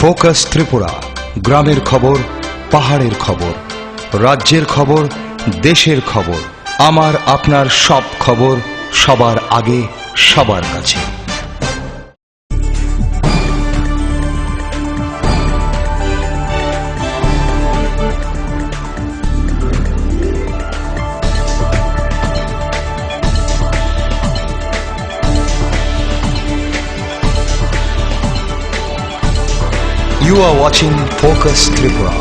Focus Tripura, গ্রামের খবর, পাহাড়ের খবর, রাজ্যের খবর, দেশের খবর, আমার আপনার সব খবর সবার আগে সবার কাছে। You are watching Focus Tripura,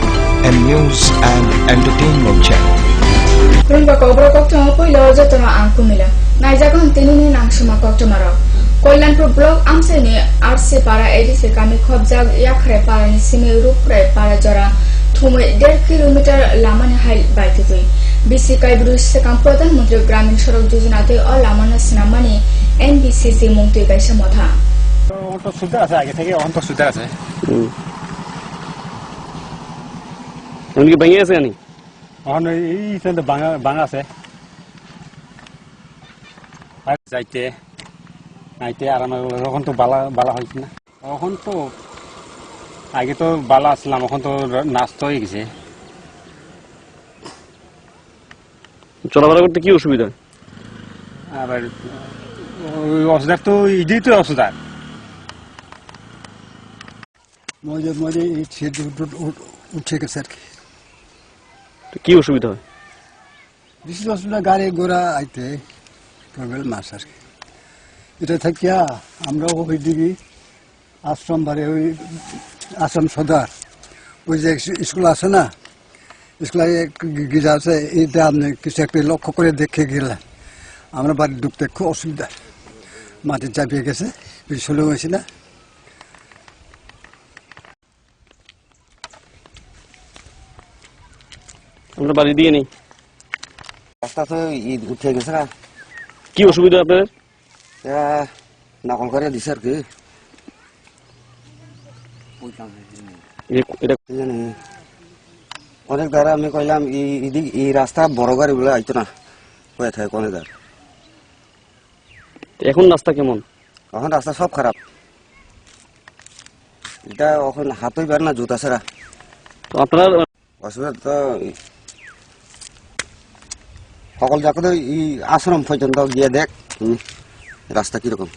a news and entertainment channel. Rumba kobra kokto poi loja tama angku mila. Naijagon tinuni nangsuma kokto maro. Koilanpur blok amse ni arse para edise kami khobjag yakhre para ni sime rupre para jora thumai 1.5 kilometer lamane hail baititui. BC Kaibru se kam pradhan mantri gramin sorok yojanate o lamana sinamani NBCC mungti kaisa motha. অন্ত সুবিধা আছে, আগে থেকে অন্ত সুবিধা আছে। এমনকি ভেঙে আছে জানি এখন এই ভাঙা আছে, যাইতে নাইতে আরাম। এখন তো বালা হয়েছে না, এখন তো আগে তো বালা আসলাম, এখন তো নাস্ত হয়ে গেছে। চলাফেরা করতে কি অসুবিধা? আবার অসুবিধা তো ইডি তো অসুবিধা। মাঝে মাঝে এই ছেদ উঠে গেছে আর কি। কি অসুবিধা হয়? বিশেষ অসুবিধা গাড়ি ঘোড়া আইতে প্রবলেম মাস আর কি। এটা থাকিয়া আমরা ওই দিকে আশ্রম বাড়ি, ওই আশ্রম সদর, ওই যে স্কুল আছে না, স্কুলে গিজা আছে, এইটা আপনি কিছু একটা লক্ষ্য করে দেখে গেলেন। আমরা বাড়ি ঢুকতে খুব অসুবিধা, মাটি চাপিয়ে গেছে, পিছলে হয়েছে না। আমরা বাড়ি দিয়ে নেই, রাস্তা তো উঠে গেছে না। কি অসুবিধা আপনাদের? নকল করে দিছে আর কি। অনেক দ্বারা আমি কইলাম এই রাস্তা বড় গাড়ি বলে আইতো না, হয়ে থাকে অনেক দ্বার। এখন রাস্তা কেমন? এখন রাস্তা সব খারাপ, এটা এখন হাতই বের না জুতা ছাড়া। তো আপনার অসুবিধা তো সকল যাকে তো এই আশ্রম পর্যন্ত গিয়ে দেখ রাস্তা কিরকম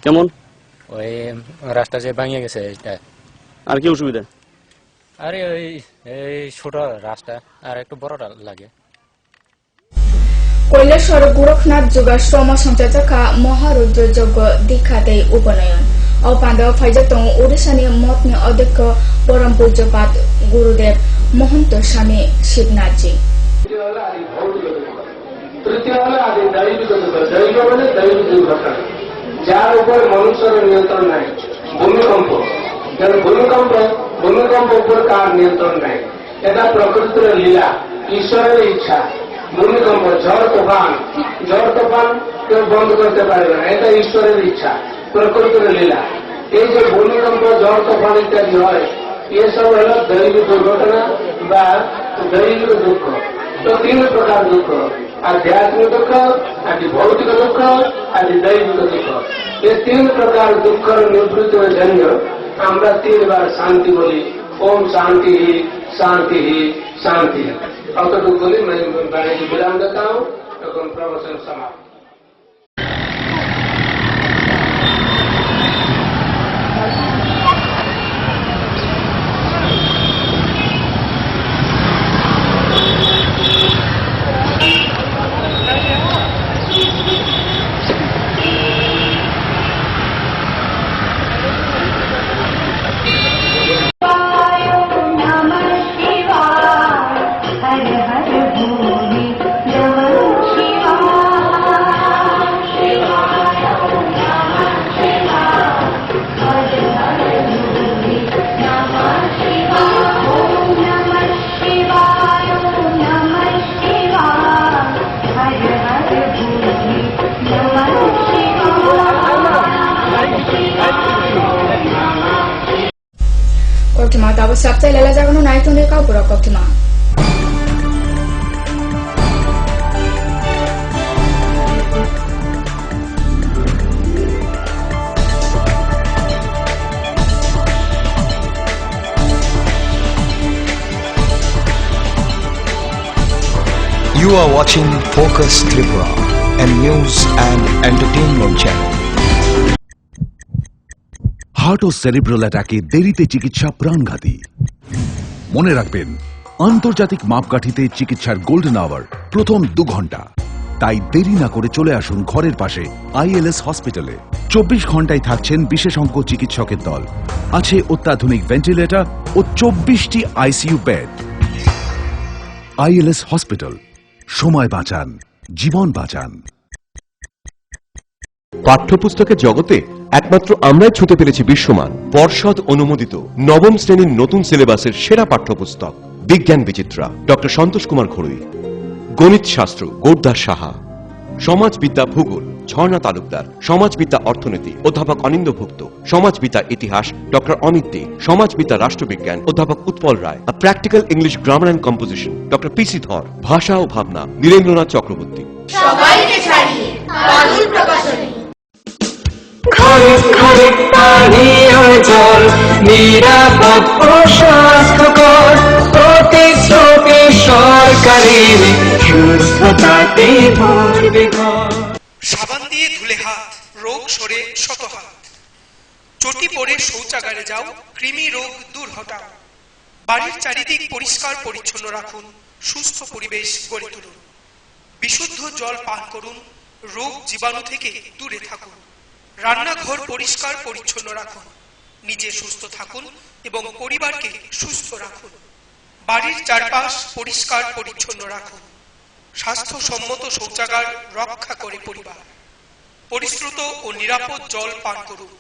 কেমন? ওই রাস্তা যে ভাঙিয়ে গেছে এটা। আর কি অসুবিধা? আরে ওই এই ছোট রাস্তা আর একটু বড়টা লাগে। কৈলাসর গোরখনাথ যোগাশ্রম সঞ্চালকা মহারুদ্রযজ্ঞ দীক্ষাতে উপনয়ন ও পান্ডব ফাইজাতং ওড়িশানি মঠনি অধ্যক্ষ পরম পূজ্যপাদ গুরুদেব মহন্ত স্বামী শিবনাথজি। তৃতীয় হলো আদি দৈবিক দুঃখ। দৈব মানে দৈবিক দুর্ঘটনা, যার উপর মানুষের নিয়ন্ত্রণ নাই। ভূমিকম্প, যেন ভূমিকম্প উপর কার নিয়ন্ত্রণ নাই, এটা প্রকৃতির লীলা, ঈশ্বরের ইচ্ছা। ভূমিকম্প, ঝড় তুফান কেউ বন্ধ করতে পারবে না, এটা ঈশ্বরের ইচ্ছা, প্রকৃতির লীলা। এই যে ভূমিকম্প, ঝড় তুফান ইত্যাদি হয়, এসব হল দৈবিক দুর্ঘটনা বা দৈবিক দুঃখ। তো 3 প্রকার দুঃখ: আধ্যাত্মিক দুঃখ, আদি ভৌতিক দুঃখ, আদি দৈবিক দুঃখ। এই 3 প্রকার দুঃখের নিবৃত্তির জন্য আমরা 3 বার শান্তি বলি, ওম শান্তি শান্তি শান্তি। অতটুকু বলি বাড়িতে বিরাম দেতা হूं, তখন প্রবচন সমাপ্ত। Koktima tapos sabta ilalagay ko na ito ni ikaw puro Koktima. You are watching Focus Tripura, a news and entertainment channel. Heart ও সেরিব্রাল অ্যাটাকে দেরিতে চিকিৎসা প্রাণঘাতী। মনে রাখবেন, আন্তর্জাতিক মাপকাঠিতে চিকিৎসার গোল্ডেন আওয়ার প্রথম 2 ঘন্টা। তাই দেরি না করে চলে আসুন ঘরের পাশে ILS হসপিটালে। 24 ঘন্টায় থাকছেন বিশেষজ্ঞ চিকিৎসকের দল। আছে অত্যাধুনিক ভেন্টিলেটর ও 24টি ICU বেড। ILS হসপিটাল, সময় বাঁচান, জীবন বাঁচান। পাঠ্যপুস্তকের জগতে একমাত্র আমরাই ছুঁতে পেরেছি বিশ্বমান পর্ষদ অনুমোদিত নবম শ্রেণীর নতুন সিলেবাসের সেরা পাঠ্যপুস্তক বিজ্ঞান বিচিত্রা ডক্টর সন্তোষ কুমার ঘড়ুই, গণিত শাস্ত্র গৌরদাস সাহা, সমাজবিদ্যা ভূগোল ঝর্ণা তালুকদার, সমাজবিদ্যা অর্থনীতি অধ্যাপক অনিন্দ্যভুক্ত, সমাজবিদ্যা ইতিহাস ডক্টর অমিত দে, সমাজবিদ্যা রাষ্ট্রবিজ্ঞান অধ্যাপক Utpal Roy, practical English grammar and composition doctor PC Dhar, ভাষা ও ভাবনা নীরেন্দ্রনাথ চক্রবর্তী। সবাইকে ছাড়িয়ে বাদুল প্রকাশনী। ঘরে ঘরে পানীয় জল নিরাপদ ও স্বাস্থ্যকর, প্রতিশ্রুতি সরকারের সুস্থতাতে ভরবে ঘর। সাবান দিয়ে ধুলে হাত, রোগ সরে শত হাত। চটি পরে শৌচাগারে যাও, কৃমি রোগ দূর হটাও। বাড়ির চারিদিক পরিষ্কার পরিচ্ছন্ন রাখুন, সুস্থ পরিবেশ গড়ে তুলুন। বিশুদ্ধ জল পান করুন, রোগ জীবাণু থেকে দূরে থাকুন। রান্নাঘর পরিষ্কার পরিচ্ছন্ন রাখুন, নিজে সুস্থ থাকুন এবং পরিবারকে সুস্থ রাখুন। বাড়ির চারপাশ পরিষ্কার পরিচ্ছন্ন রাখুন। স্বাস্থ্যসম্মত শৌচাগার রক্ষা করে পরিবার। পরিশ্রুত ও নিরাপদ জল পান করুন,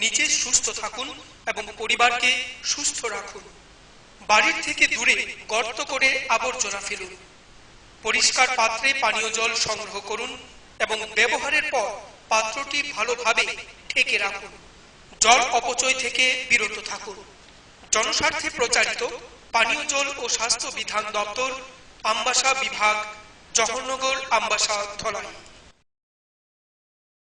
নিজে সুস্থ থাকুন এবং পরিবারকে সুস্থ রাখুন। বাড়ির থেকে দূরে গর্ত করে আবর্জনা ফেলুন। পরিষ্কার পাত্রে পানীয় জল সংগ্রহ করুন এবং ব্যবহারের পর পাত্রটি ভালোভাবে ঢেকে রাখুন। জল অপচয় থেকে বিরত থাকুন। জনস্বার্থে প্রচারিত পানীয় জল ও স্বাস্থ্য বিধান দপ্তর, আমবাসা বিভাগ, জওহরনগর, আমবাসা, ধলাই।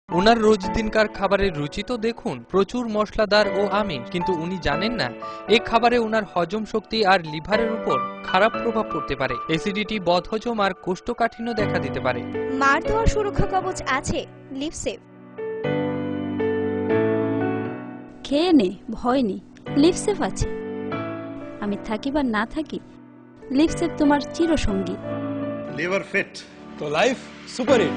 ওনার রোজ দিনকার খাবারের রুচি তো দেখুন, প্রচুর মশলাদার ও আমিষ, কিন্তু উনি জানেন না এই খাবারে ওনার হজম শক্তি আর লিভারের উপর খারাপ প্রভাব পড়তে পারে। অ্যাসিডিটি, বদহজম আর কোষ্ঠকাঠিন্য দেখা দিতে পারে। মার ধোয়ার সুরক্ষা কবচ আছে লিভসেভ। খেয়ে নে, ভয় নেই, লিভসেভ আছে। আমি থাকি বা না থাকি, লিভসেভ তোমার চিরসঙ্গী। লিভার ফিট তো লাইফ সুপার হিট।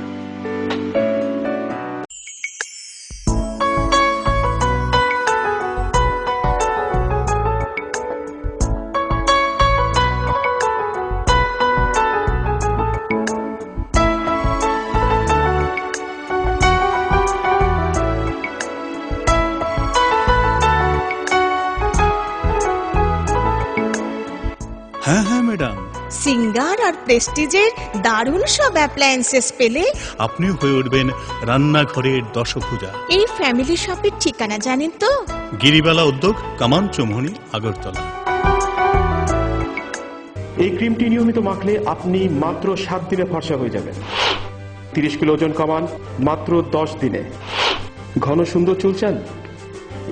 হ্যাঁ হ্যাঁ ম্যাডাম, সিঙ্গার আর প্রেস্টিজের দারুণ সব অ্যাপ্লায়েন্সেস পেলে আপনিও হয়ে উঠবেন রান্নাঘরের দশভুজা। এই ফ্যামিলি শপের ঠিকানা জানেন তো? গিরিবালা উদ্যোগ, কামান চৌমুহনী, আগরতলা। এই ক্রিমটি নিয়মিত মাখলে আপনি মাত্র 7 দিনে ফর্সা হয়ে যাবেন। 30 কিলো ওজন কমান মাত্র 10 দিনে। ঘন সুন্দর চুল চান?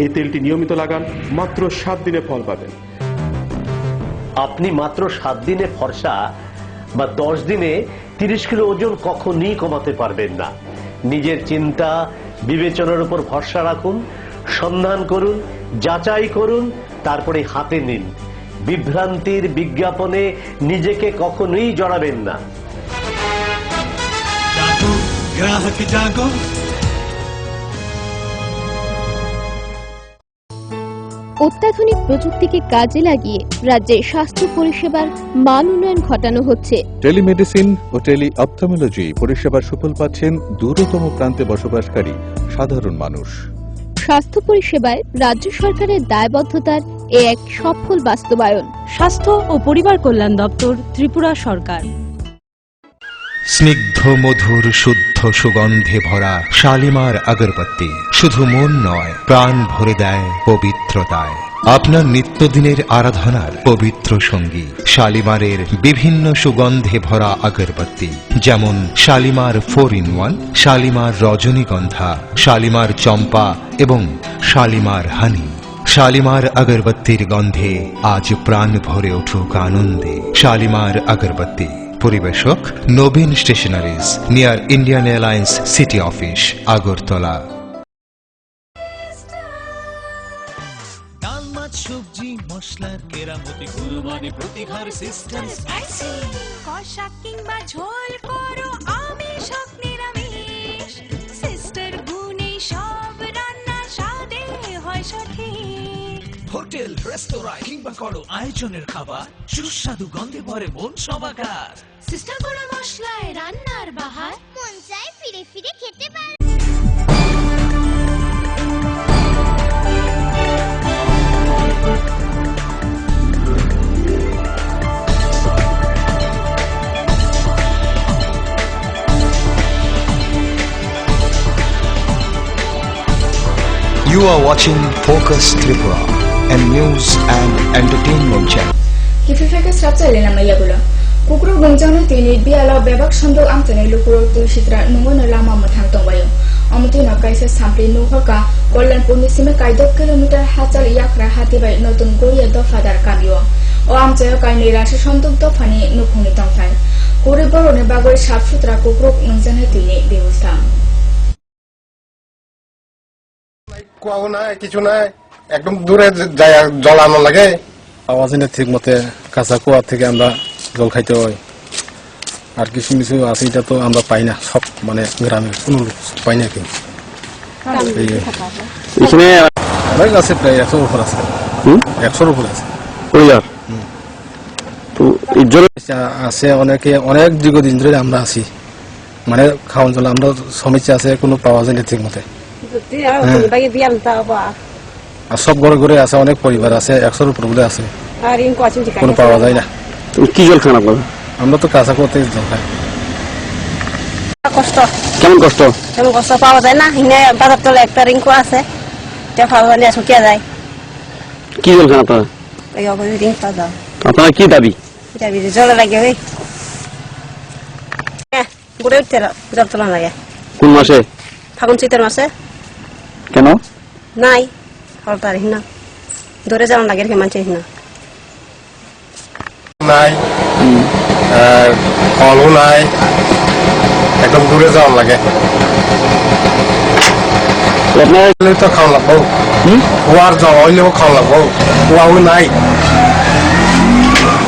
এই তেলটি নিয়মিত লাগান, মাত্র 7 দিনে ফল পাবেন। আপনি মাত্র 7 দিনে ফর্সা বা 10 দিনে 30 কিলো ওজন কখনই কমাতে পারবেন না। নিজের চিন্তা বিবেচনার উপর ভরসা রাখুন, সন্ধান করুন, যাচাই করুন, তারপরে হাতে নিন। বিভ্রান্তির বিজ্ঞাপনে নিজেকে কখনোই জড়াবেন না। গ্রাহক জাগো। অত্যাধুনিক প্রযুক্তিকে কাজে লাগিয়ে রাজ্যে স্বাস্থ্য পরিষেবার মান উন্নয়ন ঘটানো হচ্ছে। টেলিমেডিসিন ও টেলি অপথলমোলজি পরিষেবার সুফল পাচ্ছেন দূরতম প্রান্তে বসবাসকারী সাধারণ মানুষ। স্বাস্থ্য পরিষেবায় রাজ্য সরকারের দায়বদ্ধতার এক সফল বাস্তবায়ন। স্বাস্থ্য ও পরিবার কল্যাণ দপ্তর, ত্রিপুরা সরকার। স্নিগ্ধ মধুর শুদ্ধ সুগন্ধে ভরা শালিমার আগরবাতি শুধু মন নয়, প্রাণ ভরে দেয় পবিত্রতায়। আপনার নিত্যদিনের আরাধনার পবিত্র সঙ্গী শালিমারের বিভিন্ন সুগন্ধে ভরা আগরবাতি, যেমন শালিমার 4-in-1, শালিমার রজনীগন্ধা, শালিমার চম্পা এবং শালিমার হানি। শালিমার আগরবাতির গন্ধে আজ প্রাণ ভরে উঠুক আনন্দে। শালিমার আগরবাতি পরিবেশক Nabin stationeries, near Indian Airlines city office, Agartala. ডাল মাছ সবজি মশলার কেরামতি কুরবানি প্রতিঘর সিস্টেম স্পাইসি কষা কিংবা ঝোল করো আমিষ হোক নিরামিষ সিস্টার গুনি সব রান্না স্বাদে হয় সঠিক। হোটেল রেস্তোরাঁ কিংবা করো আয়োজনের খাবার সুস্বাদু গন্ধে ভরে মন সমাকার। সিস্টার গুঁড়ো মশলায় রান্নার বাহার মন চায় ফিরে ফিরে খেতে পারে। You are watching Focus Tripura, a news and entertainment channel. Kififeke strapsa lena mayagula. Kukru gungjang tini biala bebak sondok amtene lukuro tu sitra nungono lama mathang tongbayo. Amuti na kaisa sampli nuhoka Kollanpur ni sime kai 2 kilometer hatal yakra hati bai notun goya dofadar kamio. O amchayo kai nirashe sondok dofani nukhuni tongthai. Kuri borone bagoi safsutra kukru gungjang tini bebusta. কুয়াও নাই কিছু নাই, একদম দূরে যায় জল আনা লাগে। আওয়াজ না ঠিক মতে কাঁচা কুয়া থেকে আমরা জল খাইতে হয়। আর কিছু কিছু আছে এটা তো আমরা পাই না, সব মানে গ্রামের কোনো লোক পাই না। কেউ এখানে অনেক আছে, প্রায় 100 উপর আছে। 100 উপর আছে তো এই জল আছে অনেকে, অনেক দীর্ঘদিন ধরে আমরা আছি, মানে খাওয়ান জল আমরা সমস্যা আছে, কোনো পাওয়া যায় না ঠিক মতে। আর সব ঘরে ঘরে আছে, অনেক পরিবার আছে, 100 উপর বলে আছে, কোনো পাওয়া যায় না। কি জল খান আপনারা? আমরা তো কাঁচা করতে জল খাই। কষ্ট, কেমন কষ্ট? তেমন কষ্ট পাওয়া যায় না। হিনে বাজার তলে একটা রিঙ্কু আছে, এটা পাওয়া যায় না, শুকিয়ে যায়। কি জল খান আপনারা? এই অবধি রিঙ্ক পাওয়া যায়। আপনারা কি দাবি? দাবি জলে লাগে, ওই ঘুরে উঠতে জল তোলা লাগে। কোন মাসে? ফাগুন চৈতের মাসে। কেন নাই হলতার হিনা ধরে যাওয়া লাগে, মানুষ হিনা নাই, ফলও নাই, একদম দূরে যাওয়া লাগে। তো খাওয়া লাগবো, কুয়ার জল হইলেও খাওয়া লাগবো, কুয়াও নাই,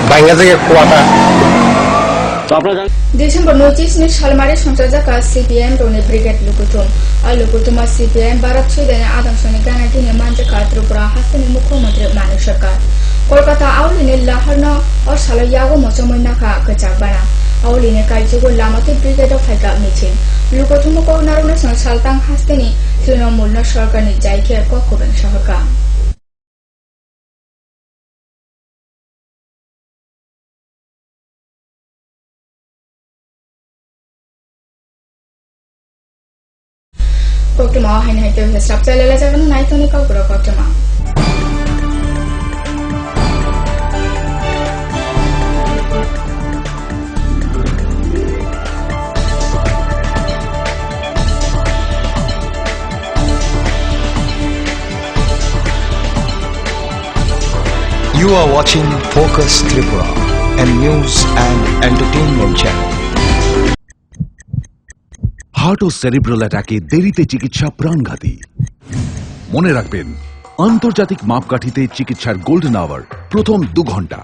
বাইঙ্গা থেকে কুয়াটা। Desember 25 ni Shalmari Sontrajaka CPM Roni Brigade Lukutum. Alukutuma CPM Barat Sudane Adam Soni Ganati ni Manjaka Tripura Hasani Mukhyamantri Manu Sarkar. Kolkata Auli ni Laharna or Shalayago Mochomoinaka Kachakbana. Auli ni Kaijugo Lamati Brigade of Haika Michil. Lukutumu ko Naruna Son Saltang Hastani Trinamool na Sarkar ni Jaike Kokoben Shahaka. Koktama hain haite strap chalala jagan nai toni ka pura koktama. You are watching Focus Tripura, a news and entertainment channel. Heart ও cerebral অ্যাটাকে দেরিতে চিকিৎসা প্রাণঘাতী। মনে রাখবেন, আন্তর্জাতিক মাপকাঠিতে চিকিৎসার golden hour প্রথম 2 ঘন্টা।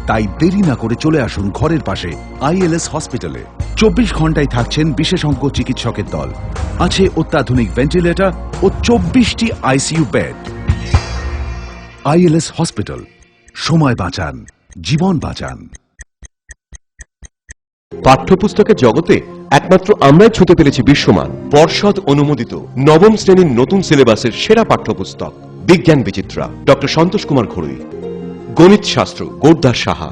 তাই দেরি না করে চলে আসুন ঘরের পাশে ILS হসপিটালে। 24 ঘন্টায় থাকছেন বিশেষজ্ঞ চিকিৎসকের দল, আছে অত্যাধুনিক ভেন্টিলেটর ও 24টি ICU বেড। ILS হসপিটাল, সময় বাঁচান, জীবন বাঁচান। পাঠ্যপুস্তকের জগতে একমাত্র আমরাই ছুঁতে পেরেছি বিশ্বমান পর্ষদ অনুমোদিত নবম শ্রেণীর নতুন সিলেবাসের সেরা পাঠ্যপুস্তক বিজ্ঞান বিচিত্রা, ডক্টর সন্তোষ কুমার ঘড়ুই। গণিত শাস্ত্র গৌরদাস সাহা,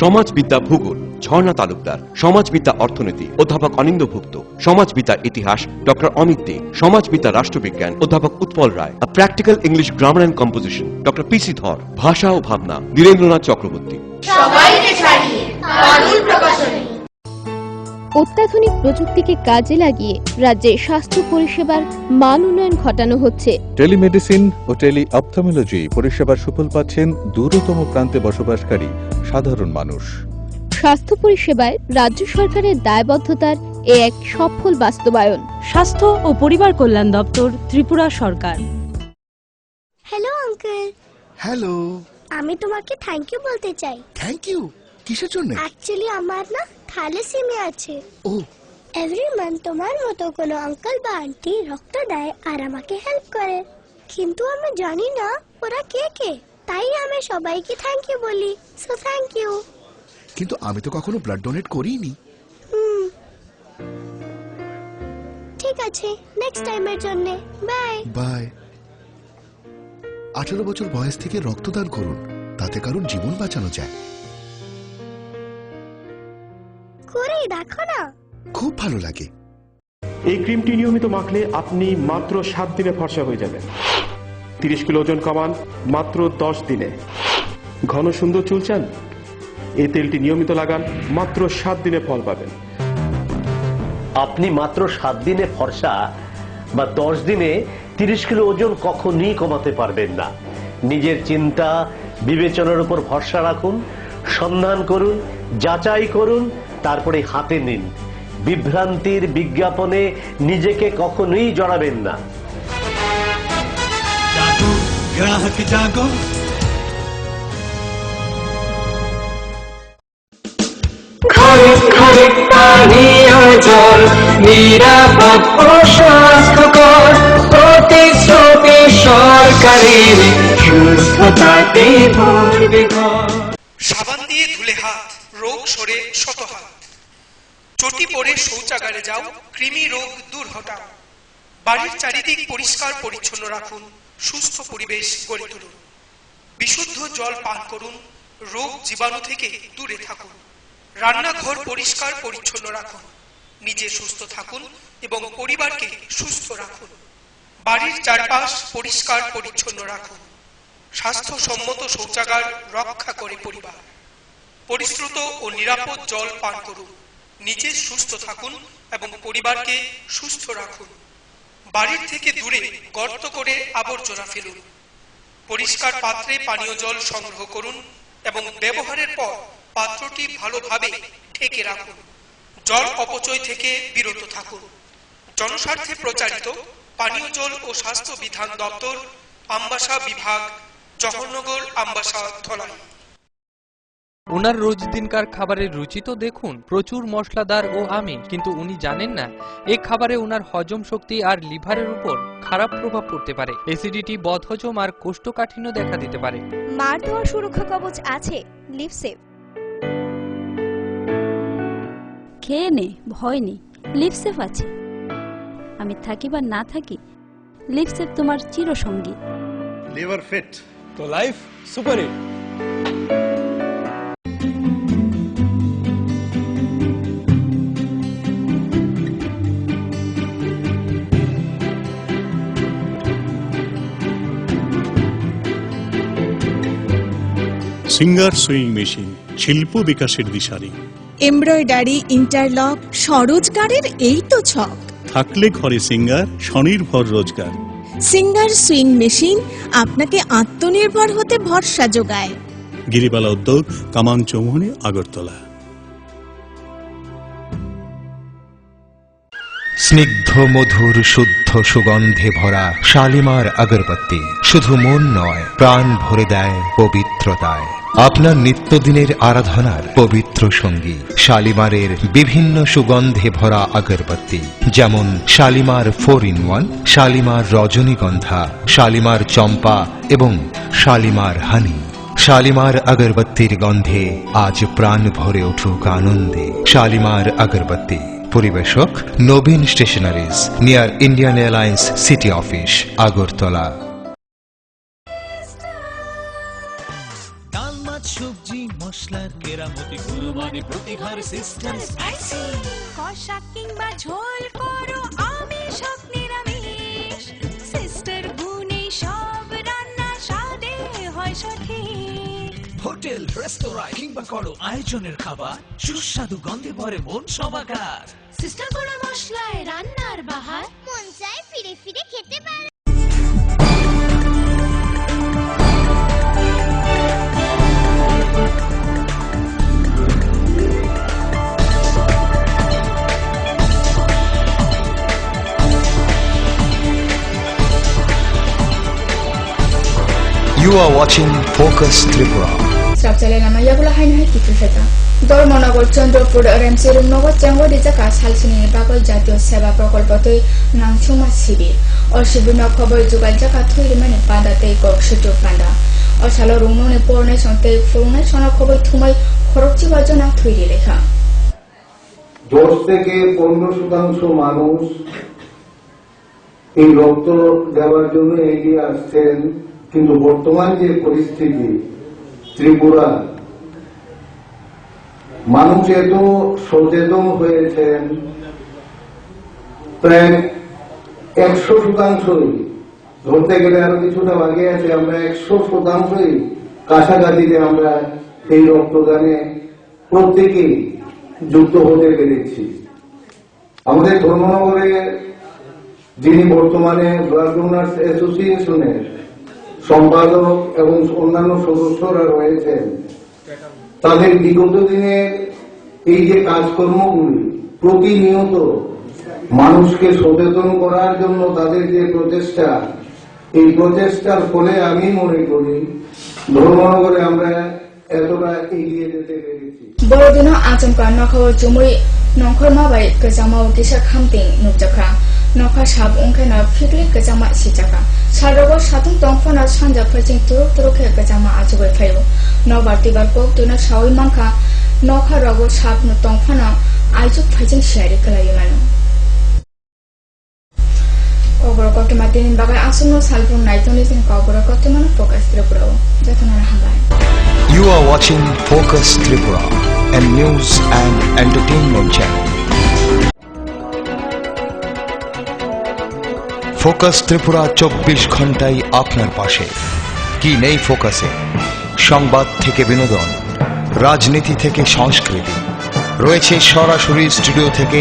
সমাজবিদ্যা ভূগোল ঝর্ণা তালুকদার, সমাজবিদ্যা অর্থনীতি অধ্যাপক অনিন্দ্যভুক্ত, সমাজবিদ্যা ইতিহাস ডক্টর অমিত দে, সমাজবিদ্যা রাষ্ট্রবিজ্ঞান অধ্যাপক Utpal Roy, practical English grammar and composition doctor PC Dhar, ভাষা ও ভাবনা নীরেন্দ্রনাথ চক্রবর্তী। সবাইকে ছাড়িয়ে পারুল প্রকাশনী। অত্যাধুনিক প্রযুক্তিকে কাজে লাগিয়ে রাজ্যে স্বাস্থ্য পরিষেবার মান উন্নয়ন ঘটানো হচ্ছে। টেলিমেডিসিন ও টেলি অপথলমোলজি পরিষেবার সুফল পাচ্ছেন দূরতম প্রান্তে বসবাসকারী সাধারণ মানুষ। স্বাস্থ্য পরিষেবায় রাজ্য সরকারের দায়বদ্ধতার এ এক সফল বাস্তবায়ন। স্বাস্থ্য ও পরিবার কল্যাণ দপ্তর, ত্রিপুরা সরকার। Hello uncle. হ্যালো। আমি তোমাকে থ্যাংক ইউ বলতে চাই। থ্যাংক ইউ কিসের জন্য? অ্যাকচুয়ালি আমার না থ্যালাসেমিয়া আছে। ও। এভরি মান্থ তোমার মতো কোনো আঙ্কেল বা আন্টি রক্ত দেয় আর আমাকে হেল্প করে, কিন্তু আমি জানি না ওরা কে কে, তাই আমি সবাইকে থ্যাংক ইউ বলি। So thank you. কিন্তু আমি তো কখনো ব্লাড ডোনেট করিনি। ঠিক আছে, নেক্সট টাইমের জন্য বাই। বাই। 18 বছর বয়স থেকে রক্তদান করুন, তাতে কারোর জীবন বাঁচানো যায়। করেই দেখো না, খুব ভালো লাগে। এই ক্রিমটি নিয়মিত মাখলে আপনি মাত্র 7 দিনে ফর্সা হয়ে যাবেন। 30 কিলো ওজন কমান মাত্র 10 দিনে। ঘন সুন্দর চুল চান? এই তেলটি নিয়মিত লাগান, মাত্র 7 দিনে ফল পাবেন। আপনি মাত্র 7 দিনে ফর্সা বা 10 দিনে 30 কিলো ওজন কখনই কমাতে পারবেন না। নিজের চিন্তা বিবেচনার উপর ভরসা রাখুন, সন্ধান করুন, যাচাই করুন, তারপরে হাতে নিন। বিভ্রান্তির বিজ্ঞাপনে নিজেকে কখনোই জড়াবেন না। গ্রাহক জাগো। ঘরে ঘরে পানীয় জল নিরাপদ ও স্বাস্থ্যকর, প্রতিশ্রুতি সরকারের সুস্থতাতে ভরবে ঘর। সাবান দিয়ে ধুলে হাত, রোগ সরে শত হাত। চটি পরে শৌচাগারে যাও, কৃমি রোগ দূর হটাও। বাড়ির চারিদিক পরিষ্কার পরিচ্ছন্ন রাখুন, সুস্থ পরিবেশ গড়ে তুলুন। বিশুদ্ধ জল পান করুন, রোগ জীবাণু থেকে দূরে থাকুন। রান্নাঘর পরিষ্কার পরিচ্ছন্ন রাখুন, নিজে সুস্থ থাকুন এবং পরিবারকে সুস্থ রাখুন। বাড়ির চারপাশ পরিষ্কার পরিচ্ছন্ন রাখুন। স্বাস্থ্যসম্মত শৌচাগার রক্ষা করে পরিবার। পরিশ্রুত ও নিরাপদ জল পান করুন, নিজে সুস্থ থাকুন এবং পরিবারকে সুস্থ রাখুন। বাড়ির থেকে দূরে গর্ত করে আবর্জনা ফেলুন। পরিষ্কার পাত্রে পানীয় জল সংগ্রহ করুন এবং ব্যবহারের পর পাত্রটি ভালোভাবে ঢেকে রাখুন। জল অপচয় থেকে বিরত থাকুন। জনস্বার্থে প্রচারিত পানীয় জল ও স্বাস্থ্য বিধান দপ্তর, আমবাসা বিভাগ, জওহরনগর, আমবাসা, ধলাই। ওনার রোজ দিনকার খাবারের রুচি তো দেখুন, প্রচুর মশলাদার ও আমিষ, কিন্তু উনি জানেন না এই খাবারে ওনার হজম শক্তি আর লিভারের উপর খারাপ প্রভাব পড়তে পারে। অ্যাসিডিটি, বদহজম আর কোষ্ঠকাঠিন্য দেখা দিতে পারে। মার দেওয়া সুরক্ষা কবচ আছে লিভসেভ। খেয়ে নে, ভয় নেই, লিভসেভ আছে। আমি থাকি বা না থাকি, লিভসেভ তোমার চিরসঙ্গী। লিভার ফিট তো life super hit. Singer sewing machine, শিল্প বিকাশের দিশারি। এমব্রয়ডারি, ইন্টারলক, স্বরোজগারের এই তো ছক। থাকলে ঘরে সিঙ্গার, স্বনির্ভর রোজগার। সিঙ্গার সুইং মেশিন আপনাকে আত্মনির্ভর হতে ভরসা যোগায়। গিরিবালা উদ্যোগ, কামান চৌমুহনী, আগরতলা। স্নিগ্ধ মধুর শুদ্ধ সুগন্ধে ভরা শালিমার আগরবাতি শুধু মন নয়, প্রাণ ভরে দেয় পবিত্রতায়। আপনার নিত্যদিনের আরাধনার পবিত্র সঙ্গী শালিমারের বিভিন্ন সুগন্ধে ভরা আগরবাতি, যেমন শালিমার 4-in-1, শালিমার রজনীগন্ধা, শালিমার চম্পা এবং শালিমার হানি। শালিমার আগরবাতির গন্ধে আজ প্রাণ ভরে উঠুক আনন্দে। শালিমার আগরবাতি। পরিবেশক Nabin stationeries, near Indian Airlines city office, Agartala. ডাল, মাছ, সবজি, মশলার কেরামতি, গুণমানে প্রতিহার সিস্টেম। কষা কিংবা ঝোল করো আমিষ হোক নিরামিষ, সিস্টার গুণে সব রান্না স্বাদে হয় সঠিক। হোটেল, রেস্তোরাঁ কিংবা করো আয়োজনের খাবার, সুস্বাদু গন্ধে ভরে মন সমাকার। সিস্টার গুঁড়ো মশলায় রান্নার বাহার, মন চায় ফিরে ফিরে খেতে পারে। You are watching Focus Tripura. Sabjale nama yagula hain hai kitu heta. Dormonogor Chandrpur RMC Rumnogor Jangodi Jaka Salsini Bagol Jatiyo Seba Prokolpotoi Nangchuma Sibir. Or Shibuna Khobor Jugal Jaka Thui Mani Panda Tei Kok Shujo Panda. Or Salo Rumone Porne Sonte Furune Sona Khobor Thumai Khorokchi Bajona Thui Lekha. 10 থেকে 15% মানুষ এই রক্ত দেওয়ার জন্য এগিয়ে আসছেন, কিন্তু বর্তমান যে পরিস্থিতি ত্রিপুরা মানুষ এত সচেতন হয়েছেন, প্রায় 100% ধরতে গেলে আরো কিছুটা আগে আছে, আমরা 100% কাছাকাছিতে আমরা এই রক্তদানে প্রত্যেকেই যুক্ত হতে পেরেছি। আমাদের ধর্মনগরে যিনি বর্তমানে ব্লাড ডোনার্স অ্যাসোসিয়েশনের সম্পাদক এবং অন্যান্য সদস্যরা রয়েছেন, তাদের বিগত দিনে এই যে কাজকর্মগুলি প্রতিনিয়ত মানুষকে সচেতন করার জন্য তাদের যে প্রচেষ্টা, এই প্রচেষ্টার ফলে আমি মনে করি ধর্মনগরে আমরা এতটা এগিয়ে যেতে পেরেছি। বড়দিন আচমকা নখর জমুই নখর মাবাই গজামাও কিসা খামতিং নুকজাখা নখা সাব ওंखायनो फिगलि गजामा सिजाखा सारगो साथुं दंफाना सानजा फैजिं तुरुक तुरुखे गजामा आजुबै फायो नबारति बारको तुना सावै मांखा नखा रगो साब न दंफाना आइजु फैजिं सियारि कलायो मानो कगरो कटमा दिनि बागाय आसुनो सालपुर नाइतोनि जों कगरो कटमा फोकास त्रिपुराव जतना हामबाय। You are watching Focus Tripura, a news and entertainment channel. Focus Tripura 24 ঘন্টাই আপনার পাশে। কি নেই ফোকাসে? সংবাদ থেকে বিনোদন, রাজনীতি থেকে সংস্কৃতি, রয়েছে সরাসরি স্টুডিও থেকে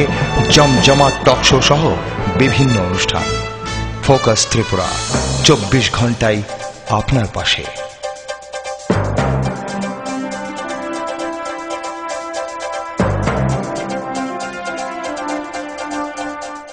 জমজমাট টক শো সহ বিভিন্ন অনুষ্ঠান। ফোকাস ত্রিপুরা 24 ঘন্টাই আপনার পাশে।